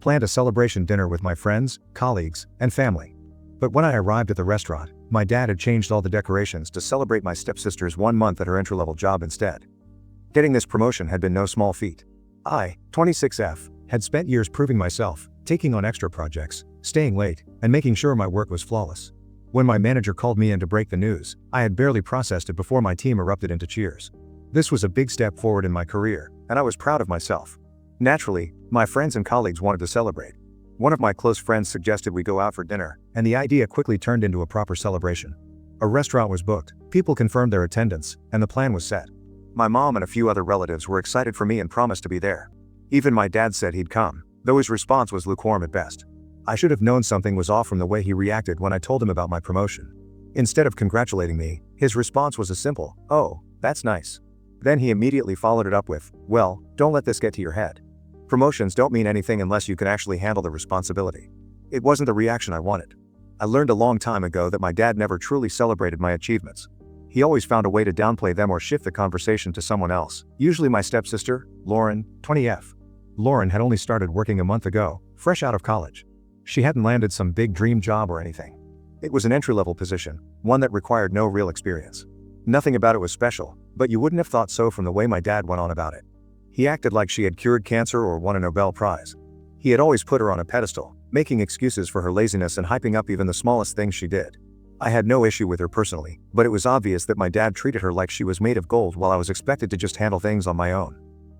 planned a celebration dinner with my friends, colleagues, and family. But when I arrived at the restaurant, my dad had changed all the decorations to celebrate my stepsister's 1 month at her entry-level job instead. Getting this promotion had been no small feat. I, 26F, had spent years proving myself, taking on extra projects, staying late, and making sure my work was flawless. When my manager called me in to break the news, I had barely processed it before my team erupted into cheers. This was a big step forward in my career, and I was proud of myself. Naturally, my friends and colleagues wanted to celebrate. One of my close friends suggested we go out for dinner, and the idea quickly turned into a proper celebration. A restaurant was booked, people confirmed their attendance, and the plan was set. My mom and a few other relatives were excited for me and promised to be there. Even my dad said he'd come, though his response was lukewarm at best. I should have known something was off from the way he reacted when I told him about my promotion. Instead of congratulating me, his response was a simple, "Oh, that's nice." Then he immediately followed it up with, "Well, don't let this get to your head. Promotions don't mean anything unless you can actually handle the responsibility." It wasn't the reaction I wanted. I learned a long time ago that my dad never truly celebrated my achievements. He always found a way to downplay them or shift the conversation to someone else, usually my stepsister, Lauren, 20F. Lauren had only started working a month ago, fresh out of college. She hadn't landed some big dream job or anything. It was an entry-level position, one that required no real experience. Nothing about it was special, but you wouldn't have thought so from the way my dad went on about it. He acted like she had cured cancer or won a Nobel Prize. He had always put her on a pedestal, making excuses for her laziness and hyping up even the smallest things she did. I had no issue with her personally, but it was obvious that my dad treated her like she was made of gold while I was expected to just handle things on my own.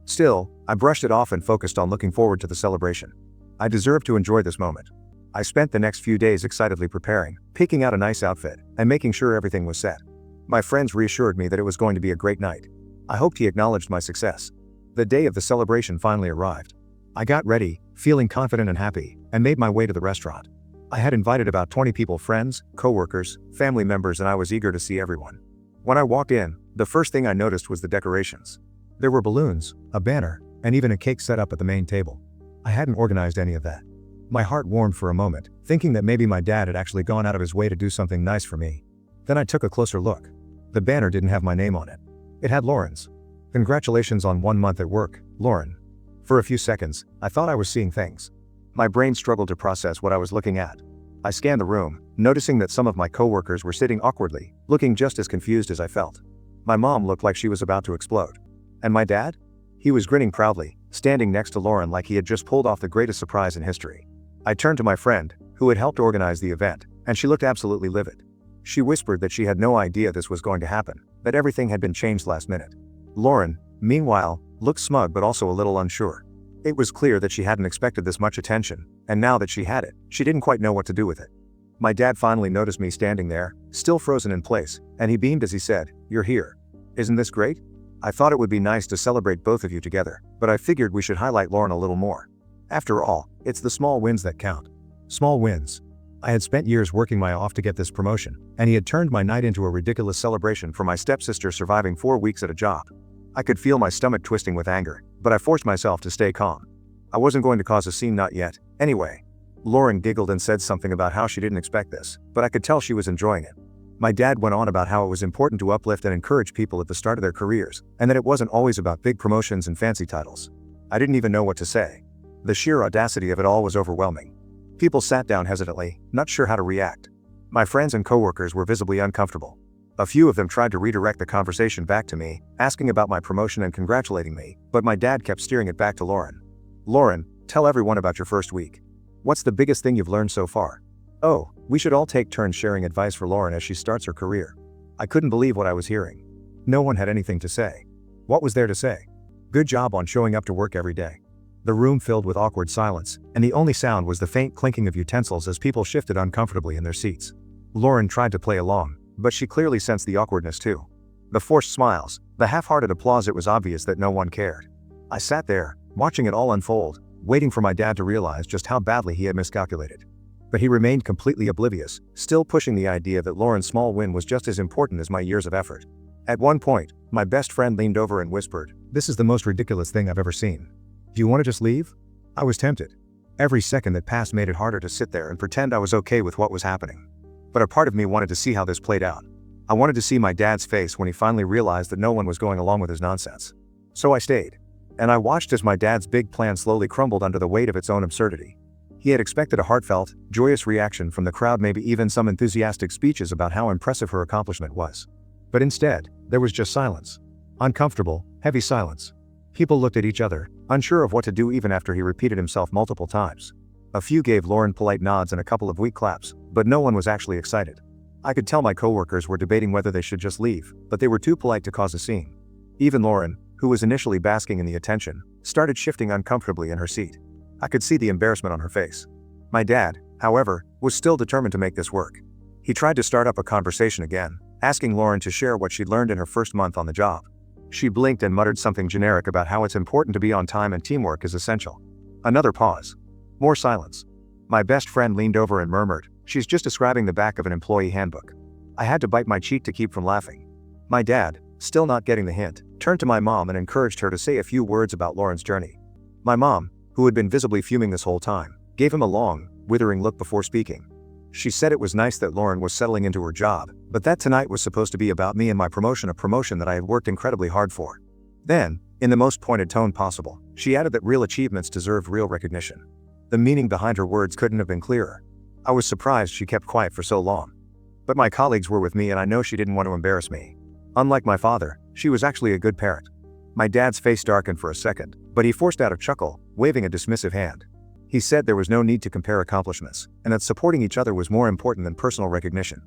Still, I brushed it off and focused on looking forward to the celebration. I deserved to enjoy this moment. I spent the next few days excitedly preparing, picking out a nice outfit, and making sure everything was set. My friends reassured me that it was going to be a great night. I hoped he acknowledged my success. The day of the celebration finally arrived. I got ready, feeling confident and happy, and made my way to the restaurant. I had invited about 20 people, friends, co-workers, family members, and I was eager to see everyone. When I walked in, the first thing I noticed was the decorations. There were balloons, a banner, and even a cake set up at the main table. I hadn't organized any of that. My heart warmed for a moment, thinking that maybe my dad had actually gone out of his way to do something nice for me. Then I took a closer look. The banner didn't have my name on it. It had Lauren's. "Congratulations on 1 month at work, Lauren." For a few seconds, I thought I was seeing things. My brain struggled to process what I was looking at. I scanned the room, noticing that some of my coworkers were sitting awkwardly, looking just as confused as I felt. My mom looked like she was about to explode. And my dad? He was grinning proudly, standing next to Lauren like he had just pulled off the greatest surprise in history. I turned to my friend, who had helped organize the event, and she looked absolutely livid. She whispered that she had no idea this was going to happen, that everything had been changed last minute. Lauren, meanwhile, looked smug but also a little unsure. It was clear that she hadn't expected this much attention, and now that she had it, she didn't quite know what to do with it. My dad finally noticed me standing there, still frozen in place, and he beamed as he said, "You're here. Isn't this great? I thought it would be nice to celebrate both of you together, but I figured we should highlight Lauren a little more. After all, it's the small wins that count." Small wins. I had spent years working my off to get this promotion, and he had turned my night into a ridiculous celebration for my stepsister surviving 4 weeks at a job. I could feel my stomach twisting with anger, but I forced myself to stay calm. I wasn't going to cause a scene, not yet. Anyway, Lauren giggled and said something about how she didn't expect this, but I could tell she was enjoying it. My dad went on about how it was important to uplift and encourage people at the start of their careers, and that it wasn't always about big promotions and fancy titles. I didn't even know what to say. The sheer audacity of it all was overwhelming. People sat down hesitantly, not sure how to react. My friends and coworkers were visibly uncomfortable. A few of them tried to redirect the conversation back to me, asking about my promotion and congratulating me, but my dad kept steering it back to Lauren. "Lauren, tell everyone about your first week. What's the biggest thing you've learned so far?" "Oh, we should all take turns sharing advice for Lauren as she starts her career." I couldn't believe what I was hearing. No one had anything to say. What was there to say? Good job on showing up to work every day. The room filled with awkward silence, and the only sound was the faint clinking of utensils as people shifted uncomfortably in their seats. Lauren tried to play along, but she clearly sensed the awkwardness too. The forced smiles, the half-hearted applause, it was obvious that no one cared. I sat there, watching it all unfold, waiting for my dad to realize just how badly he had miscalculated. But he remained completely oblivious, still pushing the idea that Lauren's small win was just as important as my years of effort. At one point, my best friend leaned over and whispered, "This is the most ridiculous thing I've ever seen. Do you want to just leave?" I was tempted. Every second that passed made it harder to sit there and pretend I was okay with what was happening. But a part of me wanted to see how this played out. I wanted to see my dad's face when he finally realized that no one was going along with his nonsense. So I stayed. and I watched as my dad's big plan slowly crumbled under the weight of its own absurdity. He had expected a heartfelt, joyous reaction from the crowd, maybe even some enthusiastic speeches about how impressive her accomplishment was. But instead, there was just silence. Uncomfortable, heavy silence. People looked at each other, unsure of what to do even after he repeated himself multiple times. A few gave Lauren polite nods and a couple of weak claps, but no one was actually excited. I could tell my coworkers were debating whether they should just leave, but they were too polite to cause a scene. Even Lauren, who was initially basking in the attention, started shifting uncomfortably in her seat. I could see the embarrassment on her face. My dad, however, was still determined to make this work. He tried to start up a conversation again, asking Lauren to share what she'd learned in her first month on the job. She blinked and muttered something generic about how it's important to be on time and teamwork is essential. Another pause. More silence. My best friend leaned over and murmured, "She's just describing the back of an employee handbook." I had to bite my cheek to keep from laughing. My dad, still not getting the hint, turned to my mom and encouraged her to say a few words about Lauren's journey. My mom, who had been visibly fuming this whole time, gave him a long, withering look before speaking. She said it was nice that Lauren was settling into her job, but that tonight was supposed to be about me and my promotion, a promotion that I had worked incredibly hard for. Then, in the most pointed tone possible, she added that real achievements deserved real recognition. The meaning behind her words couldn't have been clearer. I was surprised she kept quiet for so long. But my colleagues were with me and I know she didn't want to embarrass me. Unlike my father, she was actually a good parent. My dad's face darkened for a second, but he forced out a chuckle, waving a dismissive hand. He said there was no need to compare accomplishments, and that supporting each other was more important than personal recognition.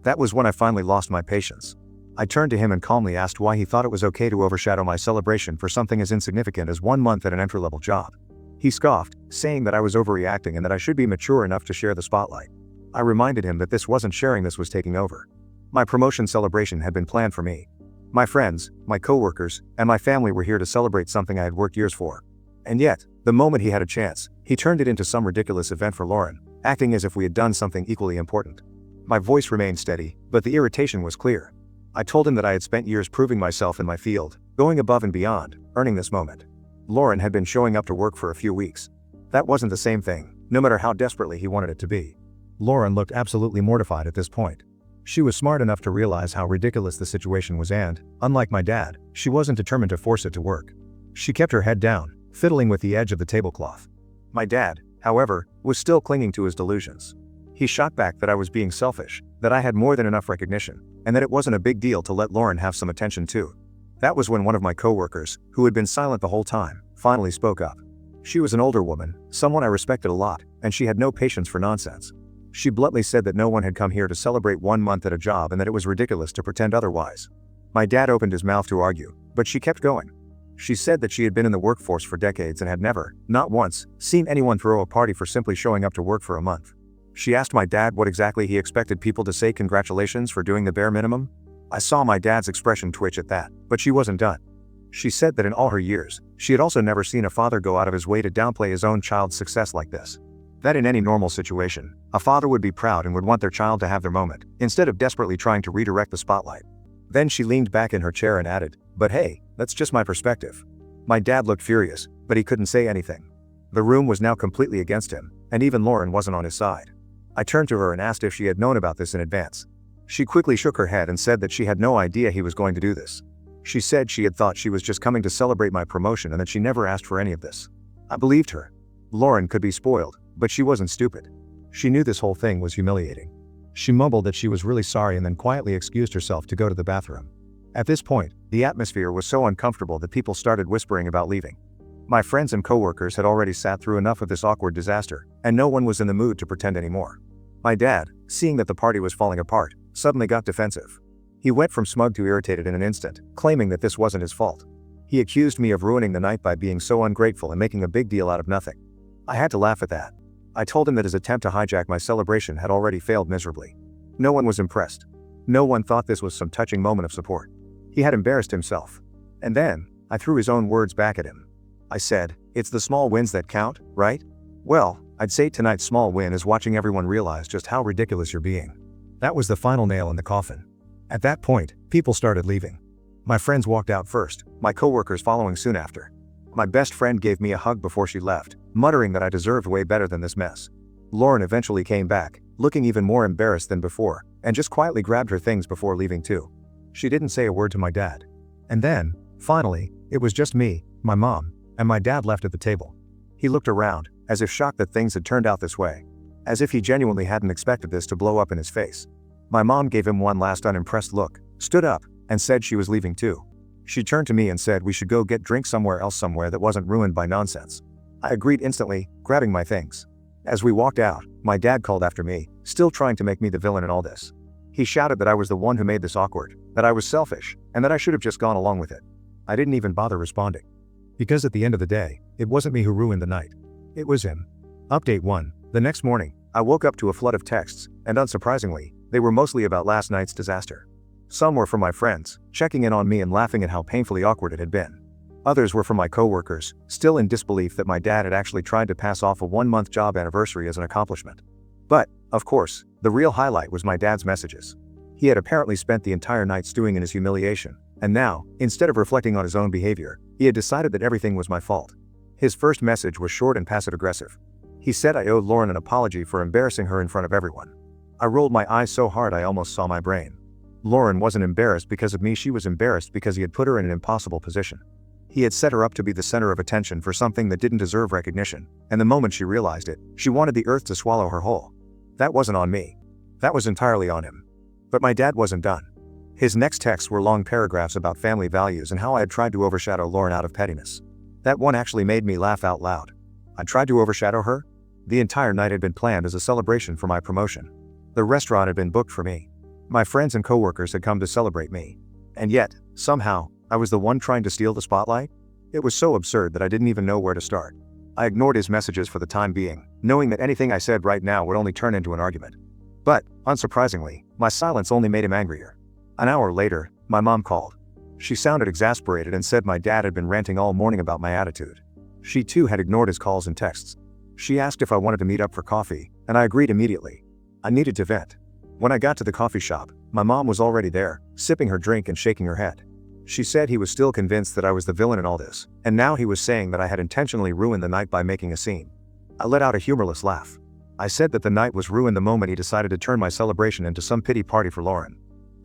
That was when I finally lost my patience. I turned to him and calmly asked why he thought it was okay to overshadow my celebration for something as insignificant as 1 month at an entry-level job. He scoffed, saying that I was overreacting and that I should be mature enough to share the spotlight. I reminded him that this wasn't sharing, this was taking over. My promotion celebration had been planned for me. My friends, my coworkers, and my family were here to celebrate something I had worked years for. And yet, the moment he had a chance, he turned it into some ridiculous event for Lauren, acting as if we had done something equally important. My voice remained steady, but the irritation was clear. I told him that I had spent years proving myself in my field, going above and beyond, earning this moment. Lauren had been showing up to work for a few weeks. That wasn't the same thing, no matter how desperately he wanted it to be. Lauren looked absolutely mortified at this point. She was smart enough to realize how ridiculous the situation was and, unlike my dad, she wasn't determined to force it to work. She kept her head down, fiddling with the edge of the tablecloth. My dad, however, was still clinging to his delusions. He shot back that I was being selfish, that I had more than enough recognition, and that it wasn't a big deal to let Lauren have some attention too. That was when one of my coworkers, who had been silent the whole time, finally spoke up. She was an older woman, someone I respected a lot, and she had no patience for nonsense. She bluntly said that no one had come here to celebrate 1 month at a job and that it was ridiculous to pretend otherwise. My dad opened his mouth to argue, but she kept going. She said that she had been in the workforce for decades and had never, not once, seen anyone throw a party for simply showing up to work for a month. She asked my dad what exactly he expected people to say, congratulations for doing the bare minimum. I saw my dad's expression twitch at that, but she wasn't done. She said that in all her years, she had also never seen a father go out of his way to downplay his own child's success like this. That in any normal situation, a father would be proud and would want their child to have their moment, instead of desperately trying to redirect the spotlight. Then she leaned back in her chair and added, "But hey, that's just my perspective." My dad looked furious, but he couldn't say anything. The room was now completely against him, and even Lauren wasn't on his side. I turned to her and asked if she had known about this in advance. She quickly shook her head and said that she had no idea he was going to do this. She said she had thought she was just coming to celebrate my promotion and that she never asked for any of this. I believed her. Lauren could be spoiled, but she wasn't stupid. She knew this whole thing was humiliating. She mumbled that she was really sorry and then quietly excused herself to go to the bathroom. At this point, the atmosphere was so uncomfortable that people started whispering about leaving. My friends and coworkers had already sat through enough of this awkward disaster, and no one was in the mood to pretend anymore. My dad, seeing that the party was falling apart, suddenly got defensive. He went from smug to irritated in an instant, claiming that this wasn't his fault. He accused me of ruining the night by being so ungrateful and making a big deal out of nothing. I had to laugh at that. I told him that his attempt to hijack my celebration had already failed miserably. No one was impressed. No one thought this was some touching moment of support. He had embarrassed himself. And then, I threw his own words back at him. I said, "It's the small wins that count, right? Well, I'd say tonight's small win is watching everyone realize just how ridiculous you're being." That was the final nail in the coffin. At that point, people started leaving. My friends walked out first, my coworkers following soon after. My best friend gave me a hug before she left, muttering that I deserved way better than this mess. Lauren eventually came back, looking even more embarrassed than before, and just quietly grabbed her things before leaving too. She didn't say a word to my dad. And then, finally, it was just me, my mom, and my dad left at the table. He looked around, as if shocked that things had turned out this way. As if he genuinely hadn't expected this to blow up in his face. My mom gave him one last unimpressed look, stood up, and said she was leaving too. She turned to me and said we should go get drinks somewhere else, somewhere that wasn't ruined by nonsense. I agreed instantly, grabbing my things. As we walked out, my dad called after me, still trying to make me the villain in all this. He shouted that I was the one who made this awkward, that I was selfish, and that I should have just gone along with it. I didn't even bother responding. Because at the end of the day, it wasn't me who ruined the night. It was him. Update 1. The next morning, I woke up to a flood of texts, and unsurprisingly, they were mostly about last night's disaster. Some were from my friends, checking in on me and laughing at how painfully awkward it had been. Others were from my coworkers, still in disbelief that my dad had actually tried to pass off a 1-month job anniversary as an accomplishment. But, of course, the real highlight was my dad's messages. He had apparently spent the entire night stewing in his humiliation, and now, instead of reflecting on his own behavior, he had decided that everything was my fault. His first message was short and passive-aggressive. He said I owed Lauren an apology for embarrassing her in front of everyone. I rolled my eyes so hard I almost saw my brain. Lauren wasn't embarrassed because of me, she was embarrassed because he had put her in an impossible position. He had set her up to be the center of attention for something that didn't deserve recognition, and the moment she realized it, she wanted the earth to swallow her whole. That wasn't on me. That was entirely on him. But my dad wasn't done. His next texts were long paragraphs about family values and how I had tried to overshadow Lauren out of pettiness. That one actually made me laugh out loud. I tried to overshadow her? The entire night had been planned as a celebration for my promotion. The restaurant had been booked for me. My friends and coworkers had come to celebrate me. And yet, somehow, I was the one trying to steal the spotlight? It was so absurd that I didn't even know where to start. I ignored his messages for the time being, knowing that anything I said right now would only turn into an argument. But, unsurprisingly, my silence only made him angrier. An hour later, my mom called. She sounded exasperated and said my dad had been ranting all morning about my attitude. She too had ignored his calls and texts. She asked if I wanted to meet up for coffee, and I agreed immediately. I needed to vent. When I got to the coffee shop, my mom was already there, sipping her drink and shaking her head. She said he was still convinced that I was the villain in all this, and now he was saying that I had intentionally ruined the night by making a scene. I let out a humorless laugh. I said that the night was ruined the moment he decided to turn my celebration into some pity party for Lauren.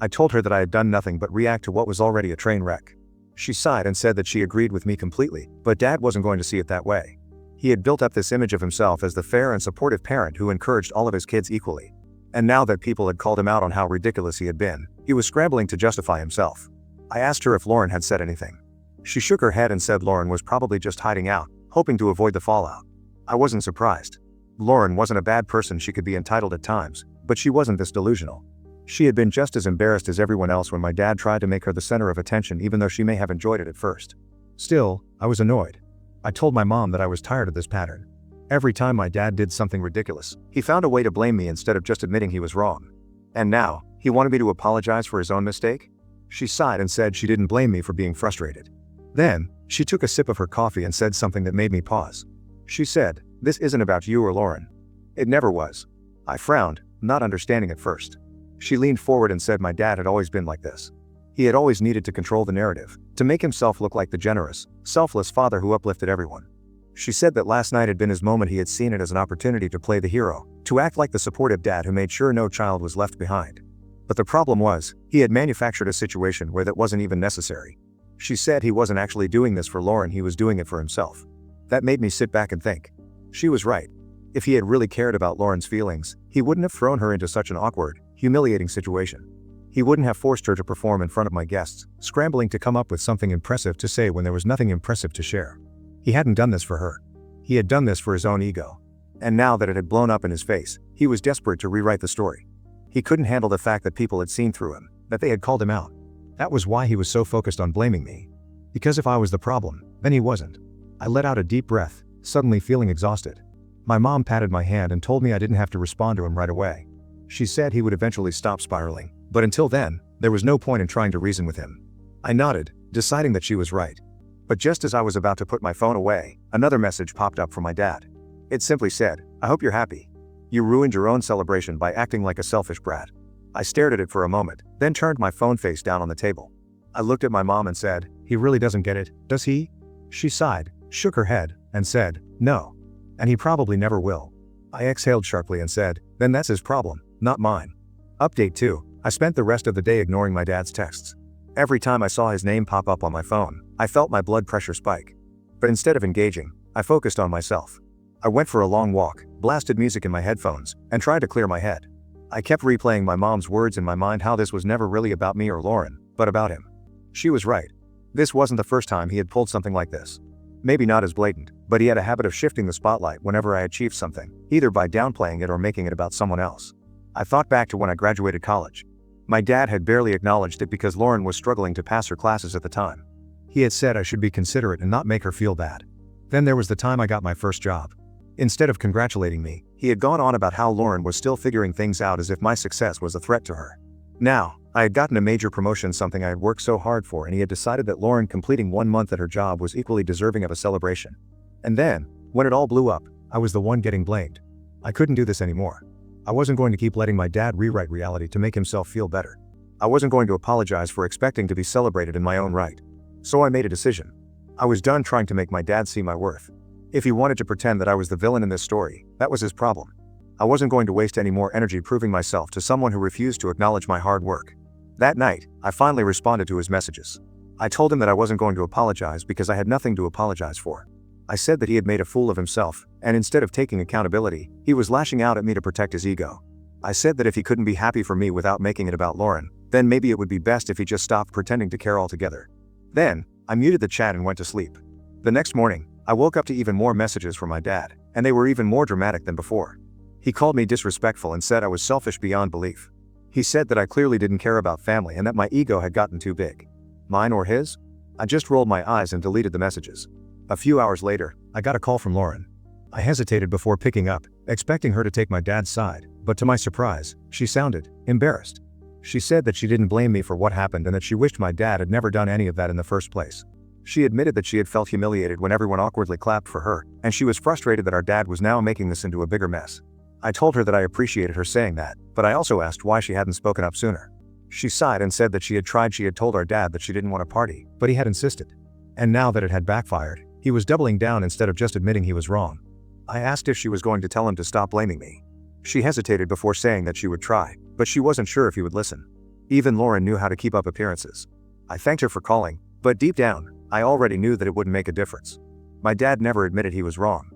I told her that I had done nothing but react to what was already a train wreck. She sighed and said that she agreed with me completely, but Dad wasn't going to see it that way. He had built up this image of himself as the fair and supportive parent who encouraged all of his kids equally. And now that people had called him out on how ridiculous he had been, he was scrambling to justify himself. I asked her if Lauren had said anything. She shook her head and said Lauren was probably just hiding out, hoping to avoid the fallout. I wasn't surprised. Lauren wasn't a bad person, she could be entitled at times, but she wasn't this delusional. She had been just as embarrassed as everyone else when my dad tried to make her the center of attention, even though she may have enjoyed it at first. Still, I was annoyed. I told my mom that I was tired of this pattern. Every time my dad did something ridiculous, he found a way to blame me instead of just admitting he was wrong. And now, he wanted me to apologize for his own mistake? She sighed and said she didn't blame me for being frustrated. Then, she took a sip of her coffee and said something that made me pause. She said, "This isn't about you or Lauren." It never was. I frowned, not understanding at first. She leaned forward and said my dad had always been like this. He had always needed to control the narrative, to make himself look like the generous, selfless father who uplifted everyone. She said that last night had been his moment, he had seen it as an opportunity to play the hero, to act like the supportive dad who made sure no child was left behind. But the problem was, he had manufactured a situation where that wasn't even necessary. She said he wasn't actually doing this for Lauren, he was doing it for himself. That made me sit back and think. She was right. If he had really cared about Lauren's feelings, he wouldn't have thrown her into such an awkward, humiliating situation. He wouldn't have forced her to perform in front of my guests, scrambling to come up with something impressive to say when there was nothing impressive to share. He hadn't done this for her. He had done this for his own ego. And now that it had blown up in his face, he was desperate to rewrite the story. He couldn't handle the fact that people had seen through him, that they had called him out. That was why he was so focused on blaming me. Because if I was the problem, then he wasn't. I let out a deep breath, suddenly feeling exhausted. My mom patted my hand and told me I didn't have to respond to him right away. She said he would eventually stop spiraling, but until then, there was no point in trying to reason with him. I nodded, deciding that she was right. But just as I was about to put my phone away, another message popped up from my dad. It simply said, "I hope you're happy. You ruined your own celebration by acting like a selfish brat." I stared at it for a moment, then turned my phone face down on the table. I looked at my mom and said, "He really doesn't get it, does he?" She sighed, shook her head, and said, "No. And he probably never will." I exhaled sharply and said, "Then that's his problem, not mine." Update 2. I spent the rest of the day ignoring my dad's texts. Every time I saw his name pop up on my phone, I felt my blood pressure spike. But instead of engaging, I focused on myself. I went for a long walk, blasted music in my headphones, and tried to clear my head. I kept replaying my mom's words in my mind, how this was never really about me or Lauren, but about him. She was right. This wasn't the first time he had pulled something like this. Maybe not as blatant, but he had a habit of shifting the spotlight whenever I achieved something, either by downplaying it or making it about someone else. I thought back to when I graduated college. My dad had barely acknowledged it because Lauren was struggling to pass her classes at the time. He had said I should be considerate and not make her feel bad. Then there was the time I got my first job. Instead of congratulating me, he had gone on about how Lauren was still figuring things out, as if my success was a threat to her. Now, I had gotten a major promotion, something I had worked so hard for, and he had decided that Lauren completing 1 month at her job was equally deserving of a celebration. And then, when it all blew up, I was the one getting blamed. I couldn't do this anymore. I wasn't going to keep letting my dad rewrite reality to make himself feel better. I wasn't going to apologize for expecting to be celebrated in my own right. So I made a decision. I was done trying to make my dad see my worth. If he wanted to pretend that I was the villain in this story, that was his problem. I wasn't going to waste any more energy proving myself to someone who refused to acknowledge my hard work. That night, I finally responded to his messages. I told him that I wasn't going to apologize because I had nothing to apologize for. I said that he had made a fool of himself, and instead of taking accountability, he was lashing out at me to protect his ego. I said that if he couldn't be happy for me without making it about Lauren, then maybe it would be best if he just stopped pretending to care altogether. Then, I muted the chat and went to sleep. The next morning, I woke up to even more messages from my dad, and they were even more dramatic than before. He called me disrespectful and said I was selfish beyond belief. He said that I clearly didn't care about family and that my ego had gotten too big. Mine or his? I just rolled my eyes and deleted the messages. A few hours later, I got a call from Lauren. I hesitated before picking up, expecting her to take my dad's side, but to my surprise, she sounded embarrassed. She said that she didn't blame me for what happened and that she wished my dad had never done any of that in the first place. She admitted that she had felt humiliated when everyone awkwardly clapped for her, and she was frustrated that our dad was now making this into a bigger mess. I told her that I appreciated her saying that, but I also asked why she hadn't spoken up sooner. She sighed and said that she had told our dad that she didn't want to party, but he had insisted. And now that it had backfired, he was doubling down instead of just admitting he was wrong. I asked if she was going to tell him to stop blaming me. She hesitated before saying that she would try, but she wasn't sure if he would listen. Even Lauren knew how to keep up appearances. I thanked her for calling, but deep down, I already knew that it wouldn't make a difference. My dad never admitted he was wrong.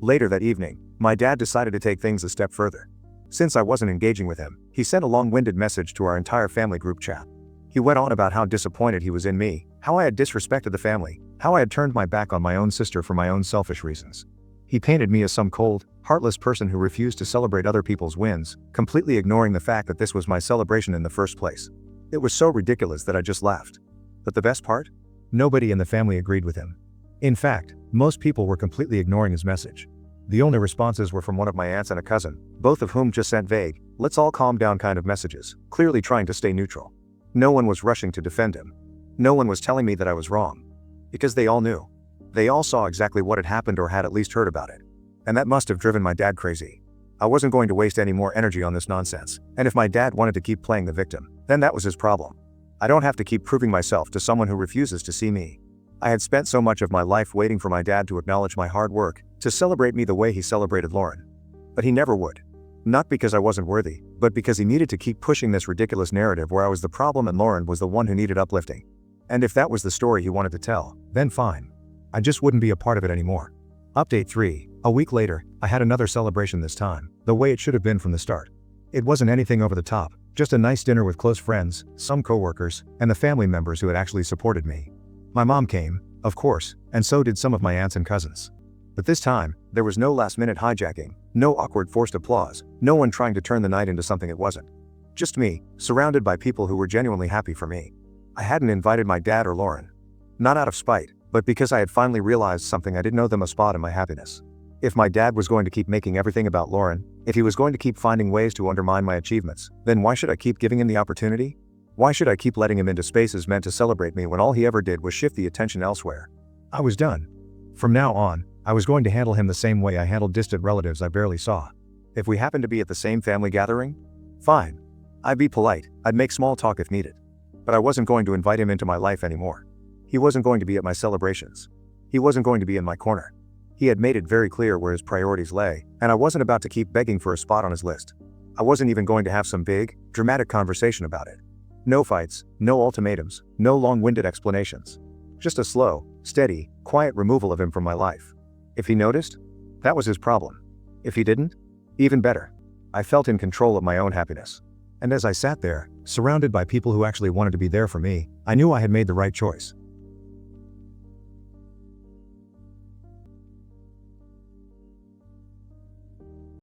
Later that evening, my dad decided to take things a step further. Since I wasn't engaging with him, he sent a long-winded message to our entire family group chat. He went on about how disappointed he was in me, how I had disrespected the family, how I had turned my back on my own sister for my own selfish reasons. He painted me as some cold, heartless person who refused to celebrate other people's wins, completely ignoring the fact that this was my celebration in the first place. It was so ridiculous that I just laughed. But the best part? Nobody in the family agreed with him. In fact, most people were completely ignoring his message. The only responses were from one of my aunts and a cousin, both of whom just sent vague, "let's all calm down" kind of messages, clearly trying to stay neutral. No one was rushing to defend him. No one was telling me that I was wrong. Because they all knew. They all saw exactly what had happened or had at least heard about it. And that must have driven my dad crazy. I wasn't going to waste any more energy on this nonsense, and if my dad wanted to keep playing the victim, then that was his problem. I don't have to keep proving myself to someone who refuses to see me. I had spent so much of my life waiting for my dad to acknowledge my hard work, to celebrate me the way he celebrated Lauren. But he never would. Not because I wasn't worthy, but because he needed to keep pushing this ridiculous narrative where I was the problem and Lauren was the one who needed uplifting. And if that was the story he wanted to tell, then fine. I just wouldn't be a part of it anymore. Update 3. A week later, I had another celebration, this time, the way it should have been from the start. It wasn't anything over the top, just a nice dinner with close friends, some coworkers, and the family members who had actually supported me. My mom came, of course, and so did some of my aunts and cousins. But this time, there was no last-minute hijacking, no awkward forced applause, no one trying to turn the night into something it wasn't. Just me, surrounded by people who were genuinely happy for me. I hadn't invited my dad or Lauren. Not out of spite, but because I had finally realized something: I didn't owe them a spot in my happiness. If my dad was going to keep making everything about Lauren, if he was going to keep finding ways to undermine my achievements, then why should I keep giving him the opportunity? Why should I keep letting him into spaces meant to celebrate me when all he ever did was shift the attention elsewhere? I was done. From now on, I was going to handle him the same way I handled distant relatives I barely saw. If we happened to be at the same family gathering, fine. I'd be polite, I'd make small talk if needed. But I wasn't going to invite him into my life anymore. He wasn't going to be at my celebrations. He wasn't going to be in my corner. He had made it very clear where his priorities lay, and I wasn't about to keep begging for a spot on his list. I wasn't even going to have some big, dramatic conversation about it. No fights, no ultimatums, no long-winded explanations. Just a slow, steady, quiet removal of him from my life. If he noticed, that was his problem. If he didn't, even better. I felt in control of my own happiness. And as I sat there, surrounded by people who actually wanted to be there for me, I knew I had made the right choice.